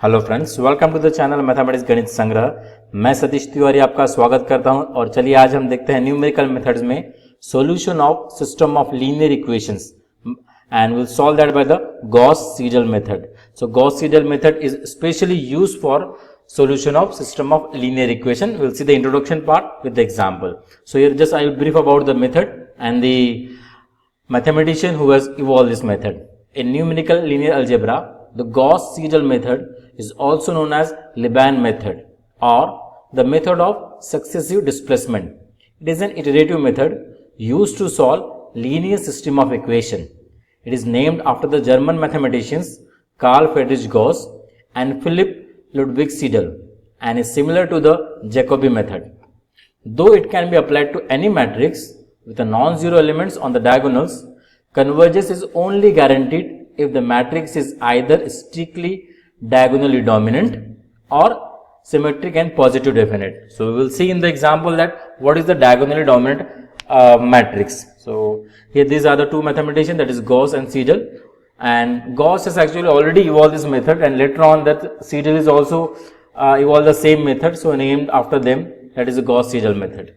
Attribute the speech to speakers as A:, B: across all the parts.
A: Hello friends, welcome to the channel mathematics Ganit Sangrah. मैं सतीश तिवारी आपका स्वागत करता हूं और चलिए आज हम देखते हैं न्यूमेरिकल मेथड्स में solution of system of linear equations and we'll solve that by the Gauss-Seidel method. So Gauss-Seidel method is specially used for solution of system of linear equation. We'll see the introduction part with the example. So here just I will brief about the method and the mathematician who has evolved this method. In numerical linear algebra, the Gauss-Seidel method is also known as Liban method or the method of successive displacement. It is an iterative method used to solve linear system of equation. It is named after the German mathematicians Carl Friedrich Gauss and Philipp Ludwig Seidel and is similar to the Jacobi method. Though it can be applied to any matrix with a non-zero elements on the diagonals, convergence is only guaranteed if the matrix is either strictly diagonally dominant or symmetric and positive definite. So we will see in the example that what is the diagonally dominant matrix. So here these are the two mathematicians, that is Gauss and Seidel, and Gauss has actually already evolved this method and later on that Seidel is also evolved the same method, so named after them, that is the Gauss-Seidel method.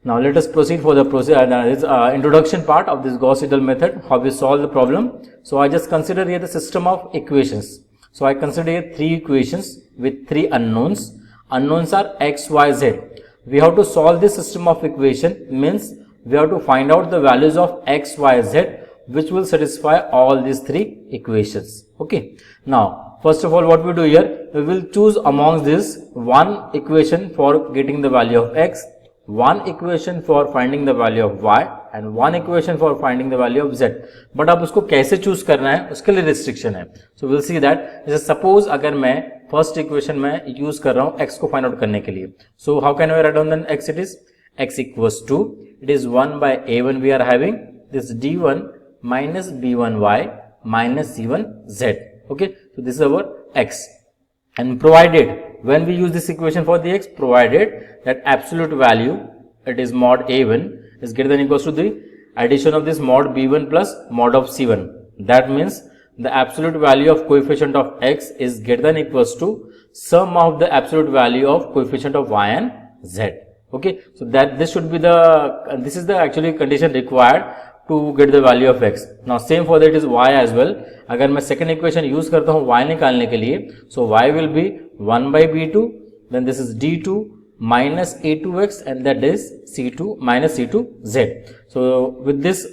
A: Now let us proceed for the introduction part of this Gauss-Seidel method, how we solve the problem. So I just consider here the system of equations. So I consider here three equations with three unknowns. Unknowns are x, y, z. We have to solve this system of equation, means we have to find out the values of x, y, z which will satisfy all these three equations. Okay. Now first of all what we do here, we will choose amongst this one equation for getting the value of x, one equation for finding the value of y and one equation for finding the value of z. But अब उसको कैसे choose करना है उसके लिए restriction है. So we'll see that. जैसे suppose अगर मैं फर्स्ट इक्वेशन में यूज कर रहा हूँ x को फाइंड आउट करने के लिए. So how can we write down then x? It is x equals to, it is 1 by a1 we are having this d1 minus b1y minus c1z. Okay, so this is our x, and provided when we use this equation for the x, provided that absolute value, it is mod a1 is greater than or equals to the addition of this mod b1 plus mod of c1. That means the absolute value of coefficient of x is greater than or equals to sum of the absolute value of coefficient of y and z. Okay, so that this should be the, this is the actually condition required to get the value of x. Now same for that is y as well. अगर मैं second equation use करता हूँ y निकालने के लिए, so y will be 1 by b2, then this is d2 minus a2x and that is c2 minus c2z. So with this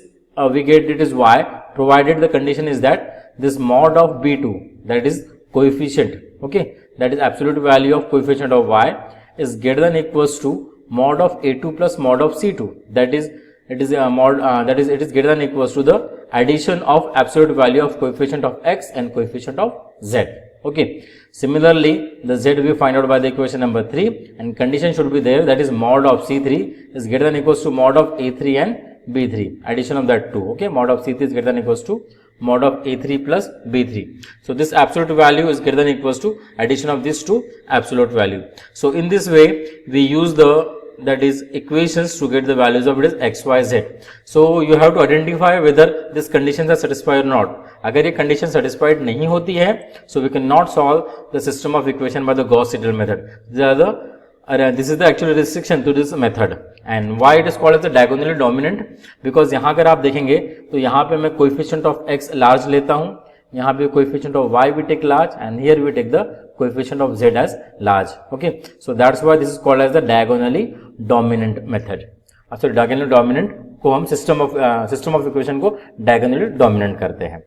A: we get it is y, provided the condition is that this mod of b2, that is coefficient, okay, that is absolute value of coefficient of y is greater than or equals to mod of a2 plus mod of c2, that is it is a mod that is it is greater than or equals to the addition of absolute value of coefficient of x and coefficient of z. Okay, similarly the z we find out by the equation number 3 and condition should be there, that is mod of c3 is greater than or equals to mod of a3 and b3, addition of that two. Okay, mod of c3 is greater than or equals to mod of a3 plus b3. So this absolute value is greater than or equals to addition of these two absolute value. So in this way we use the, that is equations to get the values of it is x, y, z. So you have to identify whether these conditions are satisfied or not. अगर ये condition satisfied नहीं होती है, so we cannot solve the system of equation by the Gauss-Seidel method. This is the actual restriction to this method. And why it is called as the diagonally dominant? Because यहाँ अगर आप देखेंगे तो यहाँ पे मैं coefficient of x large लेता हूँ, यहाँ पे coefficient of y we take large and here we take the coefficient of z as large. Okay, so that's why this is called as the diagonally dominant method. So diagonally dominant को हम system of equation को diagonally dominant करते हैं.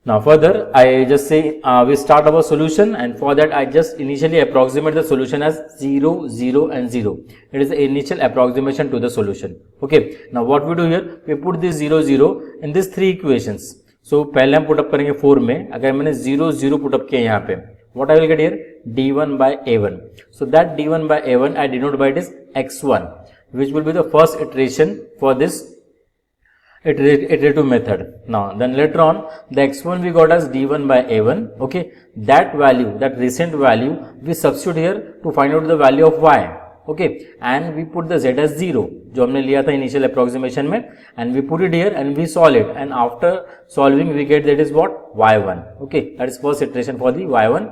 A: Now further I just say we start our solution, and for that I just initially approximate the solution as 0, 0 and 0. It is the initial approximation to the solution. Okay, now what we do here, we put this 0, 0 in these three equations. So पहले हम put up करेंगे 4 में, अगर मैंने 0, 0 put up किया यहाँ पे, what I will get here, d1 by a1. So that d1 by a1 I denote by it is x1, which will be the first iteration for this iterative method. Now then later on the x1 we got as d1 by a1. Okay, that value, that recent value we substitute here to find out the value of y. Okay, and we put the z as 0 जो हमने लिया था initial approximation में, and we put it here and we solve it, and after solving we get that is what, y1. okay, that is first iteration for the y1.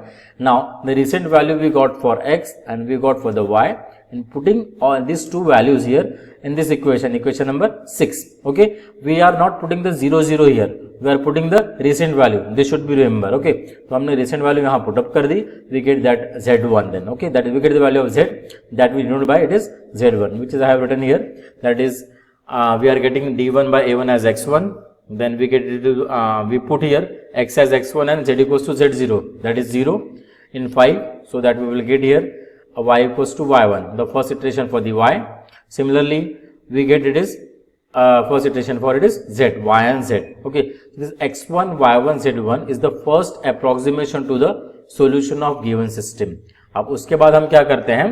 A: Now the recent value we got for x and we got for the y, and putting all these two values here in this equation number 6. okay, we are not putting the 0 0 here, we are putting the recent value, this should be remember. okay, तो हमने recent value यहाँ put up कर दी, we get that z1 then. okay, that is we get the value of z that we denote by it is z1, which is I have written here, that is we are getting d1 by a1 as x1. Then we get it to, we put here x as x1 and z equals to z0, that is 0 in 5, so that we will get here y equals to y1, the first iteration for the y. Similarly we get it is first iteration for it is z, y and z. okay, this x1 y1 z1 is the first approximation to the solution of given system. अब उसके बाद हम क्या करते हैं,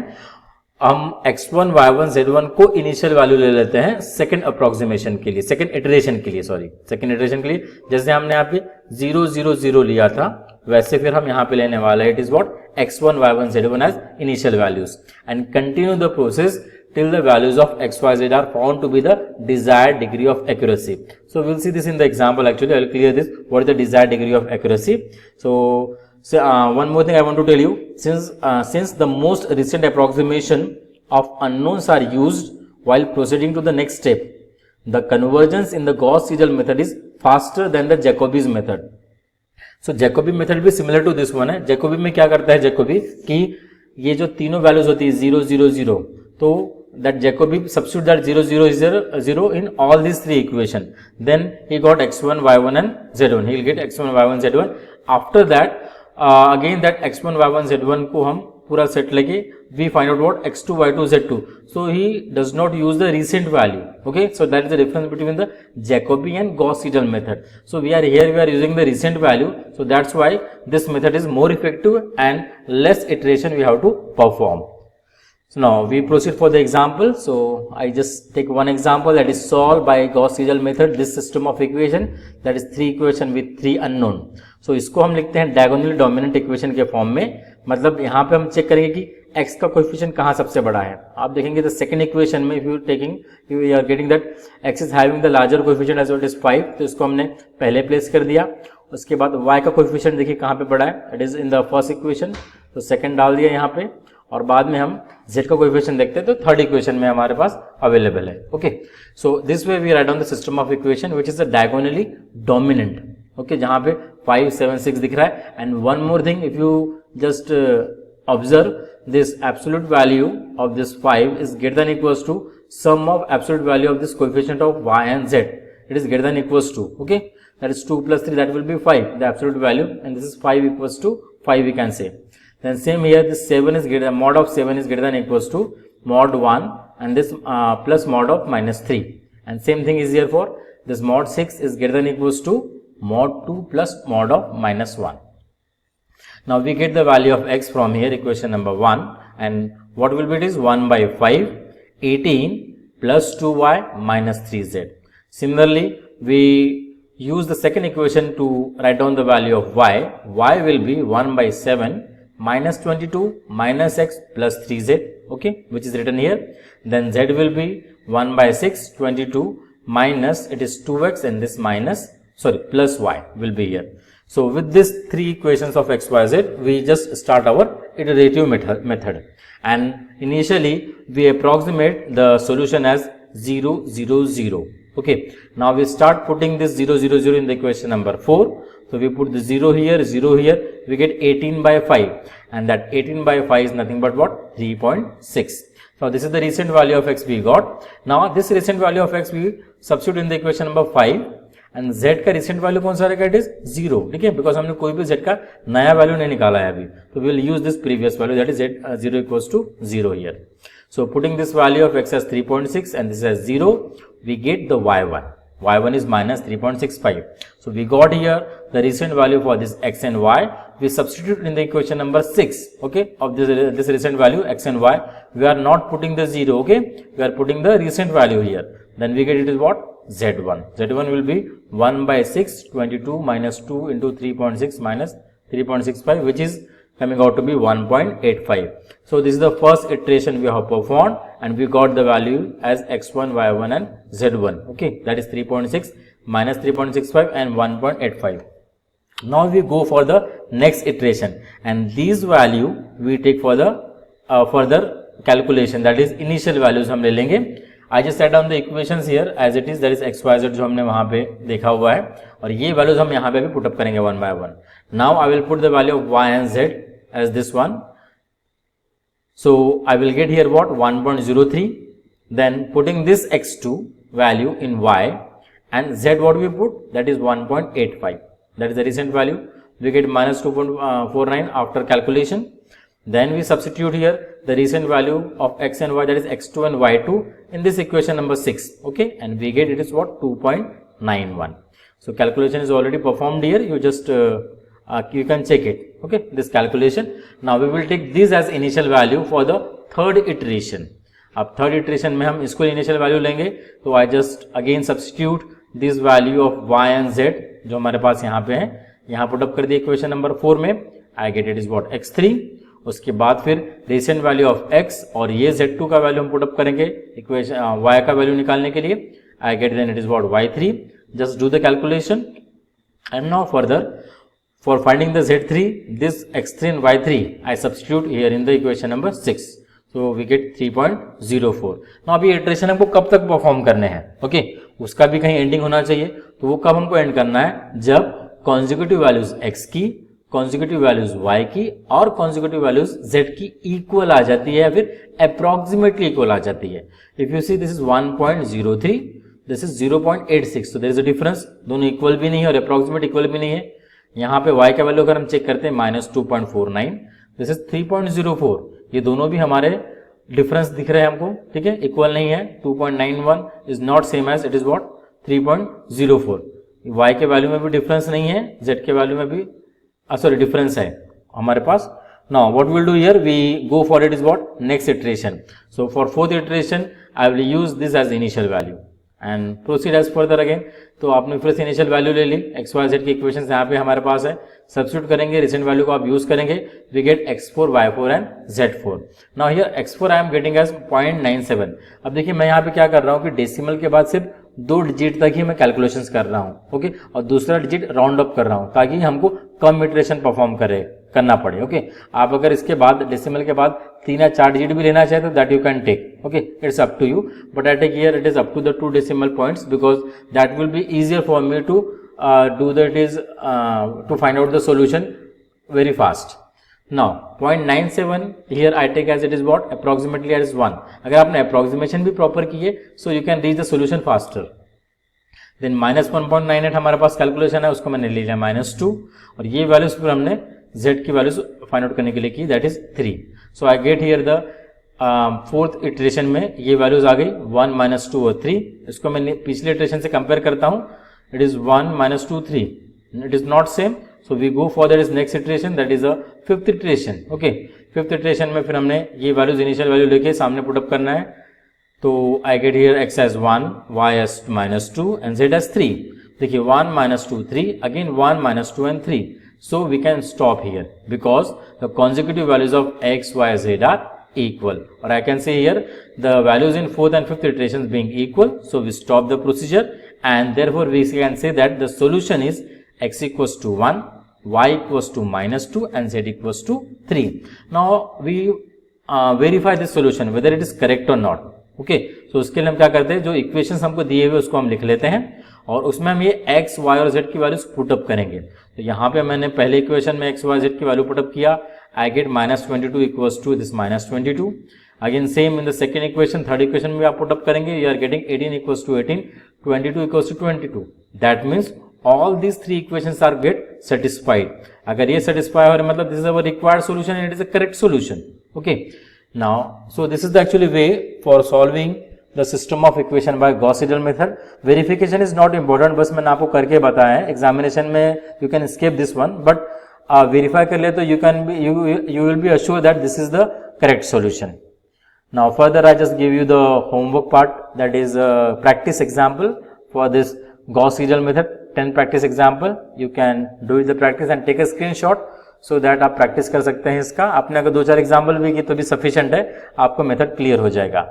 A: हम x1 y1 z1 को initial value ले लेते हैं सेकंड अप्रोक्सीमेशन के लिए, सेकंड इटरेशन के लिए, सेकंड इटरेशन के लिए, जैसे हमने यहाँ पे 0 0 0 लिया था वैसे फिर हम यहाँ पे लेने वाला है, it is what, x1 y1 z1 as initial values, and continue the process till the values of x, y, z are found to be the desired degree of accuracy. So we'll see this in the example. Actually, I will clear this. What is the desired degree of accuracy? So one more thing I want to tell you. Since the most recent approximation of unknowns are used while proceeding to the next step, the convergence in the Gauss-Seidel method is faster than the Jacobi's method. So Jacobi method भी similar to this one है. Jacobi में क्या करता है Jacobi कि ये जो तीनों values होती है 0 0 0, तो that Jacobi substitute that 0 0 0 in all these three equation, then he got x1 y1 and z1, he will get x1 y1 z1. After that again that x1 y1 z1 को हम पूरा सेट लेके we find out what, x2 y2 z2, so he does not use the recent value. okay, so that is the difference between the Jacobi and Gauss-Seidel method. So we are using the recent value, so that's why this method is more effective and less iteration we have to perform. So now we proceed for the example. So I just take one example, that is solved by Gauss-Seidel method this system of equation, that is 3 equation with 3 unknown. So इसको हम लिखते हैं diagonally dominant equation के form में, मतलब यहाँ पे हम चेक करेंगे कि x का कोएफिशिएंट कहाँ सबसे बड़ा है. आप देखेंगे तो सेकंड इक्वेशन में you are getting that x is having the larger coefficient as well as 5, तो इसको हमने पहले प्लेस कर दिया. उसके बाद y का कोएफिशिएंट देखिए कहाँ पे बड़ा है, that is in the first equation, तो सेकंड डाल दिया यहाँ पे, और बाद में हम z का कोएफिशिएंट देखते हैं तो थर्ड इक्वेशन में हमारे पास अवेलेबल है. Okay, so this way we write down the system of equation which is the diagonally dominant. Okay, जहां पे 5 7 6 दिख रहा है. And one more thing, if you just observe this absolute value of this 5 is greater than equals to sum of absolute value of this coefficient of y and z. It is greater than equals to, okay, that is 2 plus 3, that will be 5, the absolute value, and this is 5 equals to 5 we can say. Then same here, this 7 is greater, mod of 7 is greater than equals to mod 1, and this plus mod of minus 3, and same thing is here for this mod 6 is greater than equals to mod 2 plus mod of minus 1. Now we get the value of x from here, equation number 1, and what will be it is 1 by 5, 18 plus 2y minus 3z. Similarly, we use the second equation to write down the value of y. Y will be 1 by 7 minus 22 minus x plus 3z, okay, which is written here. Then z will be 1 by 6, 22 minus, it is 2x, and this minus, plus y will be here. So with these three equations of x, y, z, we just start our iterative method, and initially we approximate the solution as 0 0 0. Okay, now we start putting this 0 0 0 in the equation number 4. So we put the 0 here, 0 here, we get 18 by 5, and that 18 by 5 is nothing but what, 3.6. So this is the recent value of x we got. Now this recent value of x we substitute in the equation number 5, and z का recent value कौन सा रहेगा, it is 0. ठीक है, because हमने कोई भी z का नया वैल्यू नहीं निकाला है अभी, तो we will use this previous value, that is z 0 equals to 0 here. So putting this value of x as 3.6 and this as 0, we get the y1 is minus 3.65. So we got here the recent value for this x and y. We substitute in the equation number 6, okay, of this recent value x and y. We are not putting the 0, okay, we are putting the recent value here. Then we get it is what, z1. Z1 will be 1 by 6, 22 minus 2 into 3.6 minus 3.65, which is coming out to be 1.85. So this is the first iteration we have performed and we got the value as x1, y1 and z1. Okay, that is 3.6 minus 3.65 and 1.85. Now we go for the next iteration and these value we take for the further calculation, that is initial values हम ले लेंगे. I just set down the equations here as it is, that is x y z जो हमने वहाँ पे देखा हुआ है और ये values हम यहाँ पे भी put up करेंगे one by one. Now I will put the value of y and z as this one. So I will get here what 1.03. Then putting this x2 value in y and z what we put, that is 1.85. That is the recent value. We get minus 2.49 after calculation. Then we substitute here the recent value of x and y, that is x2 and y2 in this equation number 6. Okay, and we get it is what 2.91. So calculation is already performed here. You just you can check it. Okay, this calculation. Now we will take this as initial value for the third iteration. अब third iteration में हम इसको initial value लेंगे तो I just again substitute this value of y and z जो हमारे पास यहाँ पे है, यहाँ पुट अप कर दिया इक्वेशन नंबर 4 में. I get it is what x3. उसके बाद फिर रिसेंट वैल्यू ऑफ x और ये z2 का वैल्यू हम पुट अप करेंगे इक्वेशन y का वैल्यू निकालने के लिए. I get then it is what y3. Just do the calculation and now further for finding the z3 this x3 and y3 I substitute here in the equation number 6. So we get 3.04. Now अभी iteration हमको कब तक perform करने हैं. Okay, उसका भी कहीं ending होना चाहिए. तो वो कब हमको एंड करना है, जब कॉन्जिक्यूटिव वैल्यूज x की, कॉन्जिक्यूटिव वैल्यूज y की और कॉन्जिक्यूटिव वैल्यूज z की इक्वल आ जाती है या फिर अप्रोक्सीमेटली इक्वल आ जाती है. If you see this is 1.03, this is 0.86. तो देयर इज अ डिफरेंस. दोनों इक्वल भी नहीं है और अप्रोक्सीमेट इक्वल भी नहीं है. यहाँ पे y का वैल्यू अगर हम चेक करते हैं -2.49, दिस इज 3.04. ये दोनों भी हमारे डिफरेंस दिख रहे हैं हमको. ठीक है, इक्वल नहीं है. 2.91 is not same as it is what 3.04. y के वैल्यू में भी डिफरेंस नहीं है, z के वैल्यू में भी सॉरी डिफरेंस है हमारे पास. Now what will do here, we go for it is what next iteration. So for fourth iteration I will use this as initial value and proceed as further again. तो आपने फिर से initial value ले ली. X Y Z की equation यहाँ पे हमारे पास है. सब्स्टिट्यूट करेंगे, रिसेंट वैल्यू को आप यूज करेंगे. We get x4, y4 and z4. Now here x4 I am getting as 0.97. अब देखिए मैं यहाँ पे क्या कर रहा हूँ कि डेसिमल के बाद सिर्फ 2 डिजिट तक ही मैं कैलकुलेशंस कर रहा हूँ. ओके, और दूसरा डिजिट राउंड अप कर रहा हूँ ताकि हमको कम इटरेशन परफॉर्म करना पड़े. ओके, आप अगर इसके बाद डेसिमल के बाद 3 या 4 डिजिट भी लेना चाहे तो that you can take. Okay, it's up to you, but I take here it is up to the 2 decimal points because that will be easier for me to do that is to find out the solution very fast. Now 0.97 here I take as it is what approximately as 1. अगर आपने approximation भी proper की है so you can reach the solution faster. Then -1.98 हमारे पास calculation है, उसको मैंने ले लिया -2 और ये वैल्यूज फिर हमने z की वैल्यूज फाइंड आउट करने के लिए की, that is 3. So I get here the fourth iteration में ये वैल्यूज आ गई 1, -2 और 3. इसको मैं पिछले इटरेशन से कंपेयर करता हूँ. It is 1, -2, 3. It is not same. So we go for that is next iteration, that is a fifth iteration. Okay, fifth iteration में फिर हमने ये वैल्यूज इनिशियल वैल्यू लेके सामने पुट अप करना है. तो I get here x as 1, y as -2 and z as 3. देखिए 1, -2, 3, again 1, -2 and 3. So we can stop here because the consecutive values of x, y, z are equal. Or I can say here the values in fourth and fifth iterations being equal. So we stop the procedure and therefore we can say that the solution is x equals to 1, y equals to -2 and z equals to 3. Now we verify this solution whether it is correct or not. Okay, so उसके लिए हम क्या करते हैं, जो equations हमको दिए हुए उसको हम लिख लेते हैं और उसमें हम ये x, y और z की वैल्यूज पुटअप करेंगे. तो यहाँ पे मैंने पहले इक्वेशन में x, y, z की वैल्यू पुटअप किया. I get -22 equals to this -22. Again same in the second equation, third equation में आप पुटअप करेंगे. You are getting 18 equals to 18, 22 equals to 22. That means all these 3 equations are get satisfied. अगर ये satisfy हो रहा है मतलब this is our required solution and it is a correct solution. Okay, now so this is the actually way for solving the system of equation by Gauss-Seidel method. Verification is not important, बस मैंने आपको करके बताया है. Examination में you can skip this one, but verify कर ले तो you can be you will be assured that this is the correct solution. Now further I just give you the homework part, that is practice example for this Gauss-Seidel method. 10 practice example, you can do the practice and take a screenshot so that आप practice कर सकते हैं इसका। आपने अगर 2-4 example भी किए तो भी सफिशिएंट है, आपको मेथड क्लियर हो जाएगा।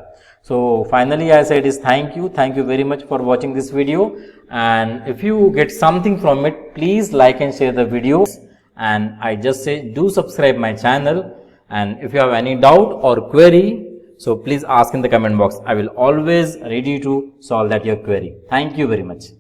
A: So finally I said is thank you very much for watching this video, and if you get something from it, please like and share the videos, and I just say do subscribe my channel, and if you have any doubt or query, so please ask in the comment box. I will always ready to solve that your query. Thank you very much.